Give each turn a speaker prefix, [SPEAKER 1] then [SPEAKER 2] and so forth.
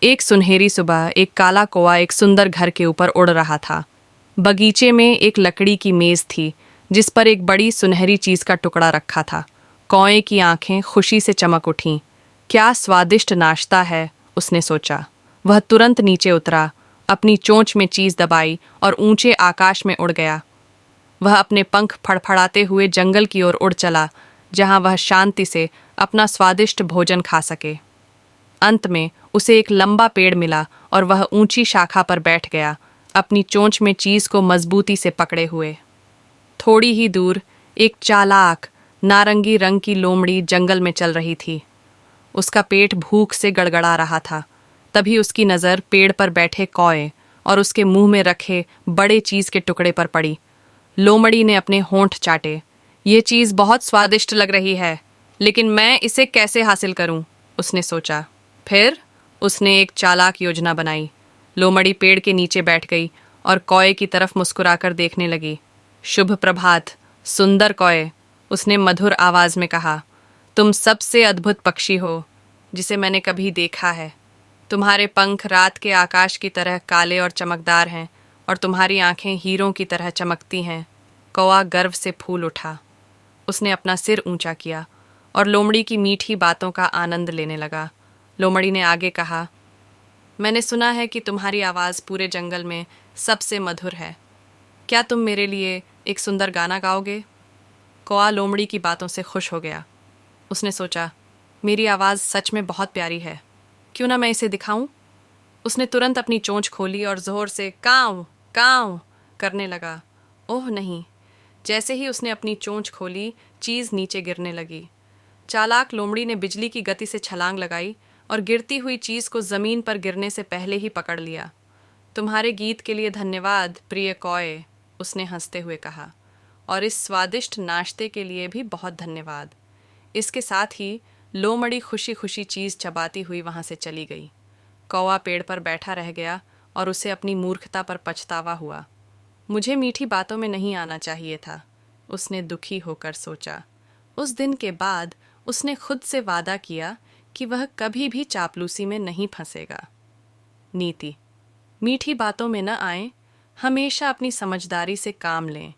[SPEAKER 1] एक सुनहरी सुबह एक काला कौवा एक सुंदर घर के ऊपर उड़ रहा था। बगीचे में एक लकड़ी की मेज थी जिस पर एक बड़ी सुनहरी चीज का टुकड़ा रखा था। कौए की आंखें खुशी से चमक उठीं। क्या स्वादिष्ट नाश्ता है, उसने सोचा। वह तुरंत नीचे उतरा, अपनी चोंच में चीज दबाई और ऊंचे आकाश में उड़ गया। वह अपने पंख फड़फड़ाते हुए जंगल की ओर उड़ चला, जहां वह शांति से अपना स्वादिष्ट भोजन खा सके। अंत में उसे एक लंबा पेड़ मिला और वह ऊंची शाखा पर बैठ गया, अपनी चोंच में चीज को मजबूती से पकड़े हुए। थोड़ी ही दूर एक चालाक नारंगी रंग की लोमड़ी जंगल में चल रही थी। उसका पेट भूख से गड़गड़ा रहा था। तभी उसकी नज़र पेड़ पर बैठे कौए और उसके मुंह में रखे बड़े चीज के टुकड़े पर पड़ी। लोमड़ी ने अपने होंठ चाटे। ये चीज बहुत स्वादिष्ट लग रही है, लेकिन मैं इसे कैसे हासिल करूं, उसने सोचा। फिर उसने एक चालाक योजना बनाई। लोमड़ी पेड़ के नीचे बैठ गई और कौए की तरफ मुस्कुराकर देखने लगी। शुभ प्रभात, सुंदर कौए, उसने मधुर आवाज में कहा। तुम सबसे अद्भुत पक्षी हो जिसे मैंने कभी देखा है। तुम्हारे पंख रात के आकाश की तरह काले और चमकदार हैं और तुम्हारी आंखें हीरों की तरह चमकती हैं। कौआ गर्व से फूल उठा। उसने अपना सिर ऊंचा किया और लोमड़ी की मीठी बातों का आनंद लेने लगा। लोमड़ी ने आगे कहा, मैंने सुना है कि तुम्हारी आवाज़ पूरे जंगल में सबसे मधुर है। क्या तुम मेरे लिए एक सुंदर गाना गाओगे? कौआ लोमड़ी की बातों से खुश हो गया। उसने सोचा, मेरी आवाज़ सच में बहुत प्यारी है, क्यों ना मैं इसे दिखाऊं? उसने तुरंत अपनी चोंच खोली और जोर से काव काव करने लगा। ओह नहीं! जैसे ही उसने अपनी चोंच खोली, चीज़ नीचे गिरने लगी। चालाक लोमड़ी ने बिजली की गति से छलांग लगाई और गिरती हुई चीज को जमीन पर गिरने से पहले ही पकड़ लिया। तुम्हारे गीत के लिए धन्यवाद प्रिय कौए, उसने हंसते हुए कहा, और इस स्वादिष्ट नाश्ते के लिए भी बहुत धन्यवाद। इसके साथ ही लोमड़ी खुशी खुशी चीज चबाती हुई वहां से चली गई। कौआ पेड़ पर बैठा रह गया और उसे अपनी मूर्खता पर पछतावा हुआ। मुझे मीठी बातों में नहीं आना चाहिए था, उसने दुखी होकर सोचा। उस दिन के बाद उसने खुद से वादा किया कि वह कभी भी चापलूसी में नहीं फंसेगा। नीति: मीठी बातों में न आए, हमेशा अपनी समझदारी से काम लें।